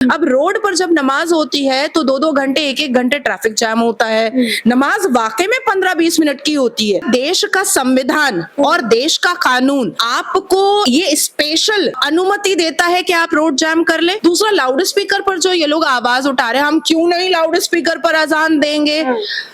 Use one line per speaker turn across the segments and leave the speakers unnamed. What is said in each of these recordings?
अब रोड पर जब नमाज होती है तो 2-2 घंटे 1-1 घंटे ट्रैफिक जाम होता है। नमाज वाकई में 15-20 मिनट की होती है। देश का संविधान और देश का कानून आपको ये स्पेशल अनुमति देता है कि आप रोड जाम कर ले। दूसरा, लाउड स्पीकर पर जो ये लोग आवाज उठा रहे हैं, हम क्यों नहीं लाउड स्पीकर पर अजान देंगे।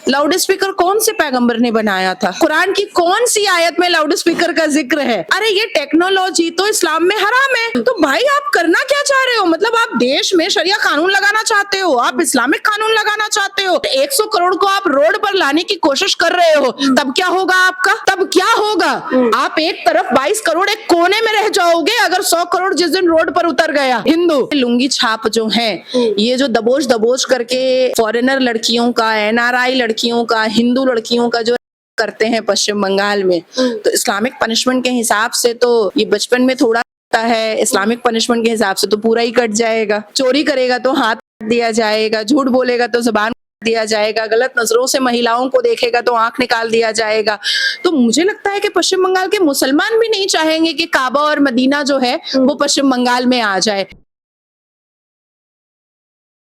लाउड स्पीकर कौन से पैगंबर ने बनाया था? कुरान की कौन सी आयत में लाउड स्पीकर का जिक्र है? अरे ये टेक्नोलॉजी तो इस्लाम में हराम है। तो भाई आप करना क्या चाह रहे हो? मतलब आप देश में शरिया कानून लगाना चाहते हो, आप इस्लामिक कानून लगाना चाहते हो, 100 करोड़ को आप रोड पर लाने की कोशिश कर रहे हो, तब क्या होगा आपका? तब क्या होगा? आप एक तरफ 22 करोड़ एक कोने में रह जाओगे अगर 100 करोड़ जिस दिन रोड पर उतर गया। हिंदू लुंगी छाप जो है, ये जो दबोच दबोच करके फॉरेनर लड़कियों का, NRI लड़कियों का, हिंदू लड़कियों का जो करते हैं पश्चिम बंगाल में, तो इस्लामिक पनिशमेंट के हिसाब से तो ये बचपन में थोड़ा है, इस्लामिक पनिशमेंट के हिसाब से तो पूरा ही कट जाएगा। चोरी करेगा तो हाथ काट दिया जाएगा, झूठ बोलेगा तो जुबान काट दिया जाएगा, गलत नजरों से महिलाओं को देखेगा तो आंख निकाल दिया जाएगा। तो मुझे लगता है कि पश्चिम बंगाल के मुसलमान भी नहीं चाहेंगे कि काबा और मदीना जो है वो पश्चिम बंगाल में आ जाए।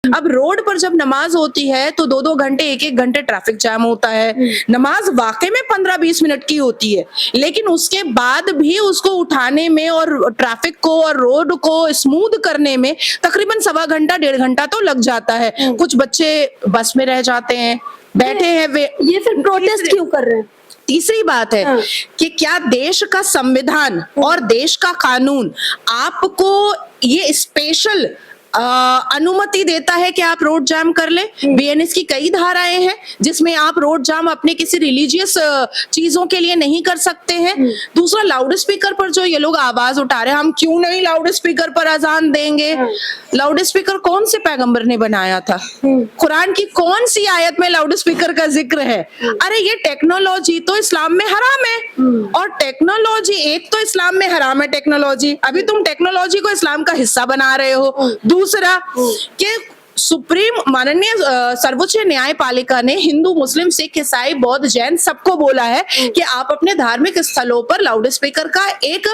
अब रोड पर जब नमाज होती है तो 2-2 घंटे 1-1 घंटे ट्रैफिक जाम होता है। नमाज वाकई में 15-20 मिनट की होती है, लेकिन उसके बाद भी उसको उठाने में और ट्रैफिक को और रोड को स्मूथ करने में तकरीबन 1.25 घंटा 1.5 घंटा तो लग जाता है। कुछ बच्चे बस में रह जाते हैं, बैठे हैं, वे
ये फिर प्रोटेस्ट क्यों कर रहे हैं?
तीसरी बात है कि क्या देश का संविधान और देश का कानून आपको ये स्पेशल अनुमति देता है कि आप रोड जाम कर ले। BNS की कई धाराएं हैं जिसमें आप रोड जाम अपने किसी रिलीजियस चीजों के लिए नहीं कर सकते हैं। दूसरा, लाउड स्पीकर पर जो ये लोग आवाज उठा रहे हैं, हम क्यों नहीं लाउड स्पीकर पर अजान देंगे। लाउड स्पीकर कौन से पैगंबर ने बनाया था? कुरान की कौन सी आयत में लाउड स्पीकर का जिक्र है? अरे ये टेक्नोलॉजी तो इस्लाम में हराम है। और टेक्नोलॉजी, एक तो इस्लाम में हराम है टेक्नोलॉजी, अभी तुम टेक्नोलॉजी को इस्लाम का हिस्सा बना रहे हो। दूसरा कि सुप्रीम माननीय सर्वोच्च न्यायपालिका ने हिंदू, मुस्लिम, सिख, ईसाई, बौद्ध, जैन सबको बोला है कि आप अपने धार्मिक स्थलों पर लाउड स्पीकर का एक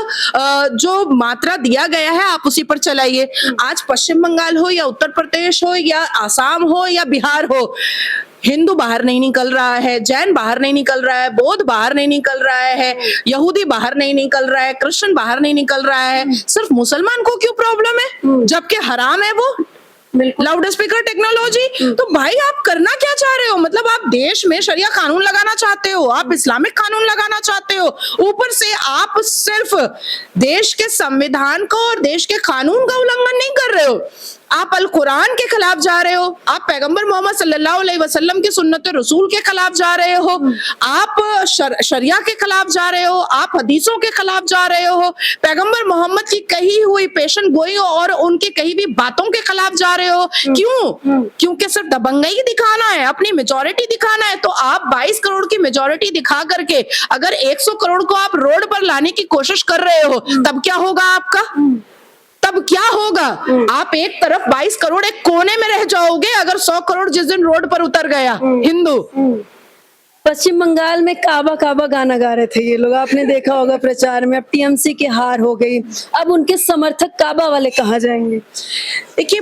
जो मात्रा दिया गया है आप उसी पर चलाइए। आज पश्चिम बंगाल हो या उत्तर प्रदेश हो या आसाम हो या बिहार हो, हिंदू बाहर नहीं निकल रहा है, जैन बाहर नहीं निकल रहा है, बौद्ध बाहर नहीं निकल रहा है, यहूदी बाहर नहीं निकल रहा है, क्रिश्चियन बाहर नहीं निकल रहा है। सिर्फ मुसलमान को क्यों प्रॉब्लम है जबकि हराम है वो लाउड स्पीकर टेक्नोलॉजी। तो भाई आप करना क्या चाह रहे हो? मतलब आप देश में शरिया कानून लगाना चाहते हो, आप इस्लामिक कानून लगाना चाहते हो, ऊपर से आप सिर्फ देश के संविधान को और देश के कानून का उल्लंघन नहीं कर रहे हो, आप अल कुरान के खिलाफ जा रहे हो, आप पैगंबर मोहम्मद सल्लल्लाहु अलैहि वसल्लम की सुन्नत रसूल के खिलाफ जा रहे हो, आप शरिया के खिलाफ जा रहे हो, आप हदीसों के खिलाफ जा रहे हो, पैगंबर मोहम्मद की कही हुई पेशन गोई और उनकी कही भी बातों के खिलाफ जा रहे हो। क्यों? क्योंकि सिर्फ दबंगई दिखाना है, अपनी मेजॉरिटी दिखाना है। तो आप 22 करोड़ की मेजॉरिटी दिखा करके अगर 100 करोड़ को आप रोड पर लाने की कोशिश कर रहे हो, तब क्या होगा आपका? तब क्या होगा? आप एक तरफ 22 करोड़ एक कोने में रह जाओगे अगर 100 करोड़ जिस दिन रोड पर उतर गया। हिंदू
पश्चिम बंगाल में काबा काबा गाना गा रहे थे ये लोग, आपने देखा होगा प्रचार में। अब TMC की हार हो गई, अब उनके समर्थक काबा वाले कहाँ जाएंगे?
देखिए,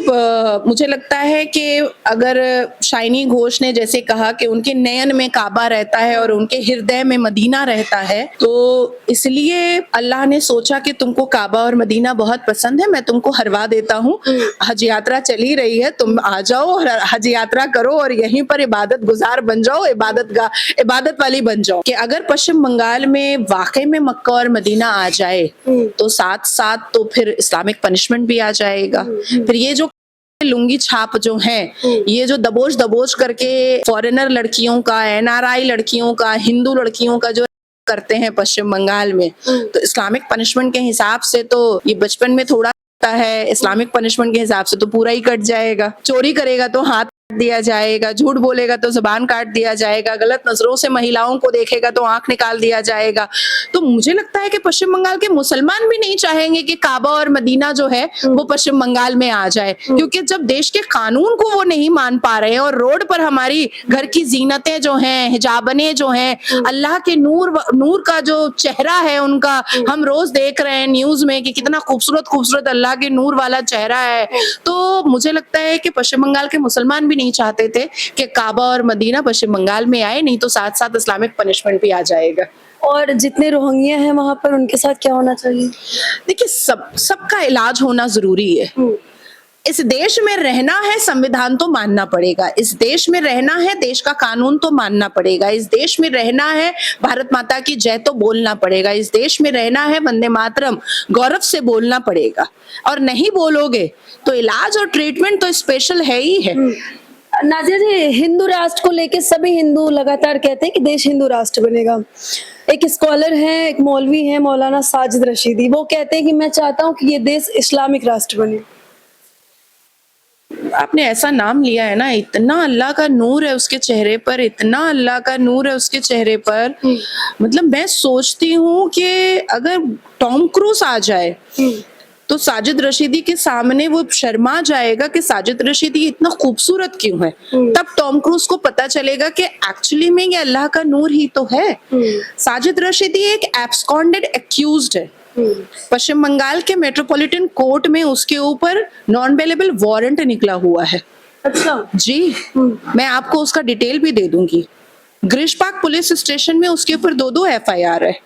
मुझे लगता है कि अगर शाइनी घोष ने जैसे कहा कि उनके नयन में काबा रहता है और उनके हृदय में मदीना रहता है, तो इसलिए अल्लाह ने सोचा कि तुमको काबा और मदीना बहुत पसंद है, मैं तुमको हरवा देता हूँ। हज यात्रा चली रही है, तुम आ जाओ और हज यात्रा करो और यहीं पर इबादत गुजार बन जाओ, इबादत वाली बन जाओ। कि अगर पश्चिम बंगाल में वाकई में मक्का और मदीना आ जाए तो साथ साथ तो फिर इस्लामिक पनिशमेंट भी आ जाएगा। फिर ये जो लुंगी छाप जो है, ये जो दबोच दबोच करके फॉरेनर लड़कियों का, NRI लड़कियों का, हिंदू लड़कियों का जो करते हैं पश्चिम बंगाल में, तो इस्लामिक पनिशमेंट के हिसाब से तो ये बचपन में थोड़ा है, इस्लामिक पनिशमेंट के हिसाब से तो पूरा ही कट जाएगा। चोरी करेगा तो हाथ दिया जाएगा, झूठ बोलेगा तो जुबान काट दिया जाएगा, गलत नजरों से महिलाओं को देखेगा तो आंख निकाल दिया जाएगा। तो मुझे लगता है कि पश्चिम बंगाल के मुसलमान भी नहीं चाहेंगे कि काबा और मदीना जो है वो पश्चिम बंगाल में आ जाए, क्योंकि जब देश के कानून को वो नहीं मान पा रहे हैं और रोड पर हमारी घर की जीनतें जो हैं, हिजाबने जो हैं, अल्लाह के नूर का जो चेहरा है उनका हम रोज देख रहे हैं न्यूज में कि कितना खूबसूरत खूबसूरत अल्लाह के नूर वाला चेहरा है। तो मुझे लगता है कि पश्चिम बंगाल के मुसलमान भी नहीं चाहते थे कि काबा और मदीना पश्चिम बंगाल में आए, नहीं तो साथ साथ इस्लामिक पनिशमेंट भी आ जाएगा।
और जितने रोहिंग्या हैं वहां पर उनके साथ क्या होना चाहिए?
देखिए, सबका इलाज होना जरूरी है। इस देश में रहना है, संविधान तो मानना पड़ेगा। इस देश में रहना है, देश का कानून तो मानना पड़ेगा। इस देश में रहना है, भारत माता की जय तो बोलना पड़ेगा। इस देश में रहना है, वंदे मातरम गौरव से बोलना पड़ेगा। और नहीं बोलोगे तो इलाज और ट्रीटमेंट तो स्पेशल है ही है।
नाजिया जी, हिंदू राष्ट्र को लेकर सभी हिंदू लगातार कहते हैं कि देश हिंदू राष्ट्र बनेगा। एक स्कॉलर हैं, एक मौलवी हैं, मौलाना साजिद रशीदी, वो कहते हैं कि मैं चाहता हूं कि ये देश इस्लामिक राष्ट्र बने।
आपने ऐसा नाम लिया है ना, इतना अल्लाह का नूर है उसके चेहरे पर, इतना अल्लाह का नूर है उसके चेहरे पर। मतलब मैं सोचती हूँ कि अगर टॉम क्रूज आ जाए तो साजिद रशीदी के सामने वो शर्मा जाएगा कि साजिद रशीदी इतना खूबसूरत क्यों है। तब टॉम क्रूज को पता चलेगा कि एक्चुअली में ये अल्लाह का नूर ही तो है। साजिद रशीदी एक एब्सकॉन्डेड एक्यूज्ड है। पश्चिम बंगाल के मेट्रोपॉलिटन कोर्ट में उसके ऊपर नॉन बेलेबल वारंट निकला हुआ है।
अच्छा
जी, मैं आपको उसका डिटेल भी दे दूंगी। ग्रीशबाग पुलिस स्टेशन में उसके ऊपर 2 FIR है।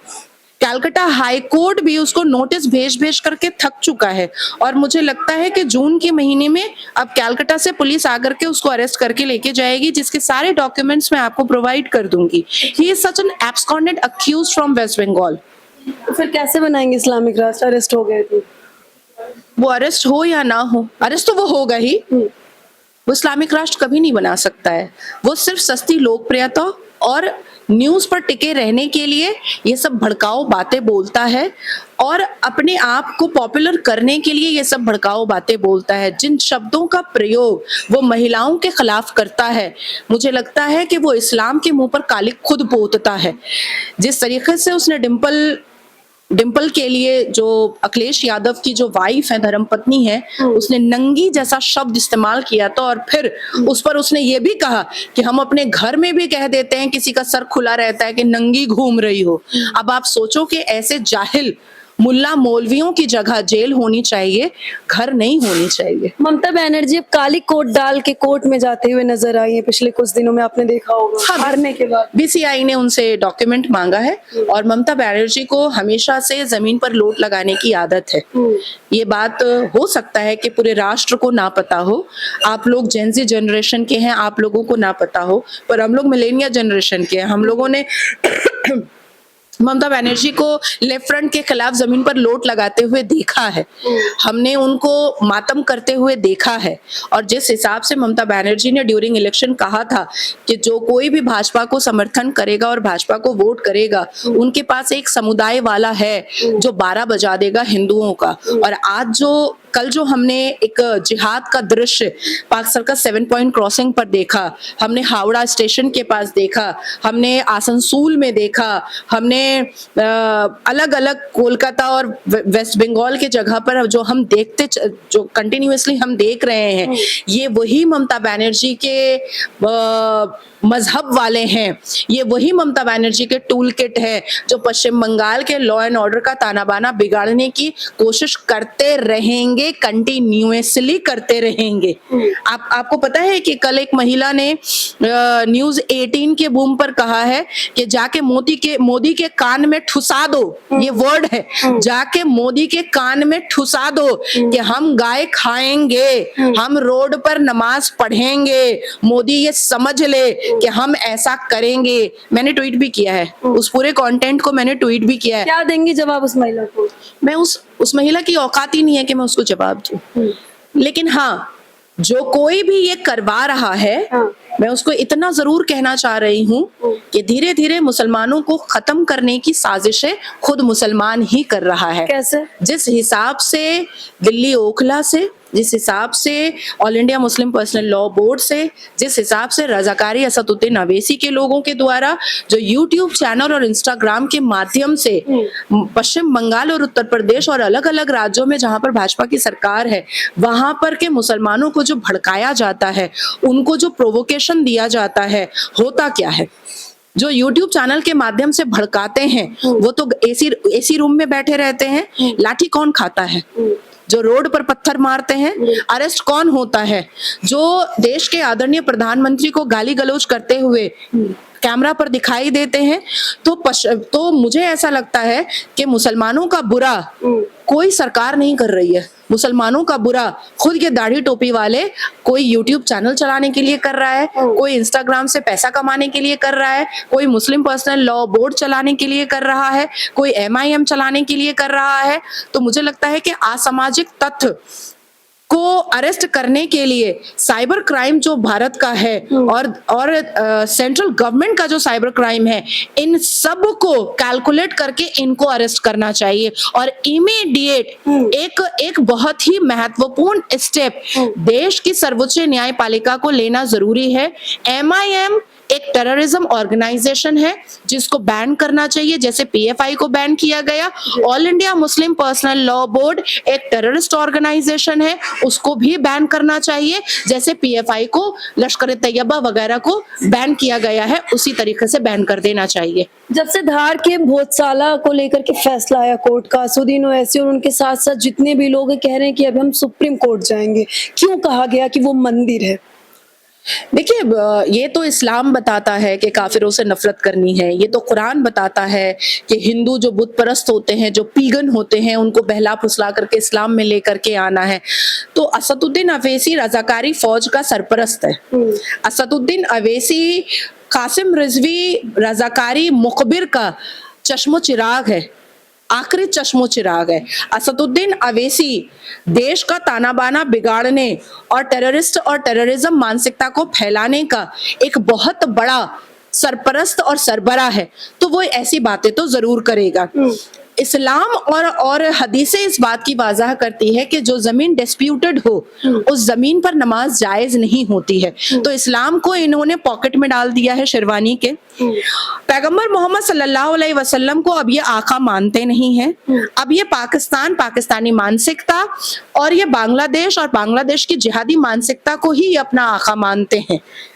कलकत्ता हाई कोर्ट भी उसको नोटिस भेज करके थक चुका है और मुझे लगता है कि जून के महीने में अब कलकत्ता से पुलिस आकर के उसको अरेस्ट करके लेके जाएगी, जिसके सारे डॉक्यूमेंट्स मैं आपको प्रोवाइड कर दूंगी। He is such an absconded accused from West Bengal.
तो फिर कैसे बनाएंगे इस्लामिक राष्ट्र? अरेस्ट हो गए तो
वो अरेस्ट हो या ना हो, अरेस्ट तो वो होगा ही। वो इस्लामिक राष्ट्र कभी नहीं बना सकता है। वो सिर्फ सस्ती लोकप्रियता और न्यूज पर टिके रहने के लिए ये सब भड़काऊ बातें बोलता है और अपने आप को पॉपुलर करने के लिए ये सब भड़काऊ बातें बोलता है। जिन शब्दों का प्रयोग वो महिलाओं के खिलाफ करता है, मुझे लगता है कि वो इस्लाम के मुंह पर कालिक खुद पोतता है। जिस तरीके से उसने डिम्पल के लिए, जो अखिलेश यादव की जो वाइफ है, धर्मपत्नी है, उसने नंगी जैसा शब्द इस्तेमाल किया था और फिर उस पर उसने ये भी कहा कि हम अपने घर में भी कह देते हैं किसी का सर खुला रहता है कि नंगी घूम रही हो। अब आप सोचो कि ऐसे जाहिल मुल्ला मौलवियों की जगह जेल होनी चाहिए, घर नहीं होनी चाहिए।
ममता बनर्जी अब काली कोट डाल के कोर्ट में जाते हुए नजर आई है पिछले कुछ दिनों में, आपने देखा होगा। हारने के बाद
बीसीआई ने उनसे डॉक्यूमेंट मांगा है और ममता बनर्जी को हमेशा से जमीन पर लोट लगाने की आदत है। ये बात हो सकता है कि पूरे राष्ट्र को ना पता हो, आप लोग जेनजी जनरेशन के हैं, आप लोगों को ना पता हो, पर हम लोग मिलेनिया जनरेशन के हैं। हम लोगों ने ममता बनर्जी को लेफ्ट फ्रंट के खिलाफ जमीन पर लोट लगाते हुए देखा है, हमने उनको मातम करते हुए देखा है। और जिस हिसाब से ममता बनर्जी ने ड्यूरिंग इलेक्शन कहा था कि जो कोई भी भाजपा को समर्थन करेगा और भाजपा को वोट करेगा, उनके पास एक समुदाय वाला है जो 12 बजा देगा हिंदुओं का। और आज कल जो हमने एक जिहाद का दृश्य पाक सर्कल 7 पॉइंट क्रॉसिंग पर देखा, हमने हावड़ा स्टेशन के पास देखा, हमने आसनसोल में देखा, हमने अलग अलग कोलकाता और वेस्ट बंगाल के जगह पर जो हम देखते, जो कंटिन्यूअसली हम देख रहे हैं, ये वही ममता बनर्जी के मजहब वाले हैं। ये वही ममता बनर्जी के टूल किट है जो पश्चिम बंगाल के लॉ एंड ऑर्डर का ताना बाना बिगाड़ने की कोशिश करते रहेंगे, कंटिन्यूअसली करते रहेंगे। आपको पता है कि कल एक महिला ने न्यूज 18 के बूम पर कहा है कि जाके मोदी के कान में ठुसा दो, ये वर्ड है, जाके मोदी के कान में ठुसा दो कि हम गाय खाएंगे, हम रोड पर नमाज पढ़ेंगे, मोदी ये समझ ले कि हम ऐसा करेंगे। मैंने ट्वीट भी किया है, उस पूरे कंटेंट को मैंने ट्वीट भी किया है।
क्या देंगी जवाब उस महिला को?
मैं उस महिला की औकात ही नहीं है कि मैं उसको जवाब दूं। लेकिन हाँ, जो कोई भी ये करवा रहा है, मैं उसको इतना जरूर कहना चाह रही हूँ कि धीरे धीरे मुसलमानों को खत्म करने की साजिशें खुद मुसलमान ही कर रहा है।
कैसे?
जिस हिसाब से दिल्ली ओखला से जिस हिसाब से all India Muslim personal law board से, जिस हिसाब से रजाकारी असदुद्दीन अवैसी के लोगों के द्वारा जो यूट्यूब चैनल और इंस्टाग्राम के माध्यम से पश्चिम बंगाल और उत्तर प्रदेश और अलग अलग राज्यों में जहां पर भाजपा की सरकार है वहां पर के मुसलमानों को जो भड़काया जाता है, उनको जो प्रोवोकेशन दिया जाता है, होता क्या है? जो YouTube चैनल के माध्यम से भड़काते हैं वो तो एसी रूम में बैठे रहते हैं। लाठी कौन खाता है? जो रोड पर पत्थर मारते हैं, अरेस्ट कौन होता है? जो देश के आदरणीय प्रधानमंत्री को गाली गलौज करते हुए कैमरा पर दिखाई देते हैं, तो मुझे ऐसा लगता है कि मुसलमानों का बुरा कोई सरकार नहीं कर रही है। मुसलमानों का बुरा खुद ये दाढ़ी टोपी वाले, कोई यूट्यूब चैनल चलाने के लिए कर रहा है, कोई इंस्टाग्राम से पैसा कमाने के लिए कर रहा है, कोई मुस्लिम पर्सनल लॉ बोर्ड चलाने के लिए कर रहा है, कोई MIM चलाने के लिए कर रहा है। तो मुझे लगता है कि असामाजिक तत्व को अरेस्ट करने के लिए साइबर क्राइम जो भारत का है और सेंट्रल गवर्नमेंट का जो साइबर क्राइम है, इन सब को कैलकुलेट करके इनको अरेस्ट करना चाहिए और इमीडिएट एक बहुत ही महत्वपूर्ण स्टेप देश की सर्वोच्च न्यायपालिका को लेना जरूरी है। MIM एक टेररिज्म ऑर्गेनाइजेशन है जिसको बैन करना चाहिए, जैसे PFI को बैन किया गया। All India Muslim personal law board एक टेररिस्ट ऑर्गेनाइजेशन है, उसको भी बैन करना चाहिए, जैसे PFI को, लश्कर तैयबा वगैरह को बैन किया गया है, उसी तरीके से बैन कर देना चाहिए।
जब से धार के भोजसाला को लेकर के फैसला आया कोर्ट का, असदुद्दीन ओवैसी और उनके साथ साथ जितने भी लोग कह रहे हैं कि अब हम सुप्रीम कोर्ट जाएंगे, क्यों कहा गया कि वो मंदिर है?
देखिए, ये तो इस्लाम बताता है कि काफिरों से नफरत करनी है, ये तो कुरान बताता है कि हिंदू जो बुत परस्त होते हैं, जो पीगन होते हैं, उनको बहला फुसला करके इस्लाम में लेकर के आना है। तो असदुद्दीन अवैसी रजाकारी फौज का सरपरस्त है। असदुद्दीन अवैसी कासिम रिजवी रजाकारी मुखबिर का चश्मो चिराग है, आखिरी चश्मो चिराग है। असदुद्दीन अवैसी देश का ताना बाना बिगाड़ने और टेररिस्ट और टेररिज्म मानसिकता को फैलाने का एक बहुत बड़ा सरपरस्त और सरबरा है, तो वो ऐसी बातें तो जरूर करेगा। इस्लाम और हदीसें इस बात की वाज़ाह करती है कि जो जमीन डिस्प्यूटेड हो उस जमीन पर नमाज जायज नहीं होती है। तो इस्लाम को इन्होंने पॉकेट में डाल दिया है शेरवानी के। पैगंबर मोहम्मद सल्लल्लाहु अलैहि वसल्लम को अब ये आका मानते नहीं हैं। अब ये पाकिस्तान, पाकिस्तानी मानसिकता और ये बांग्लादेश और बांग्लादेश की जिहादी मानसिकता को ही अपना आका मानते हैं।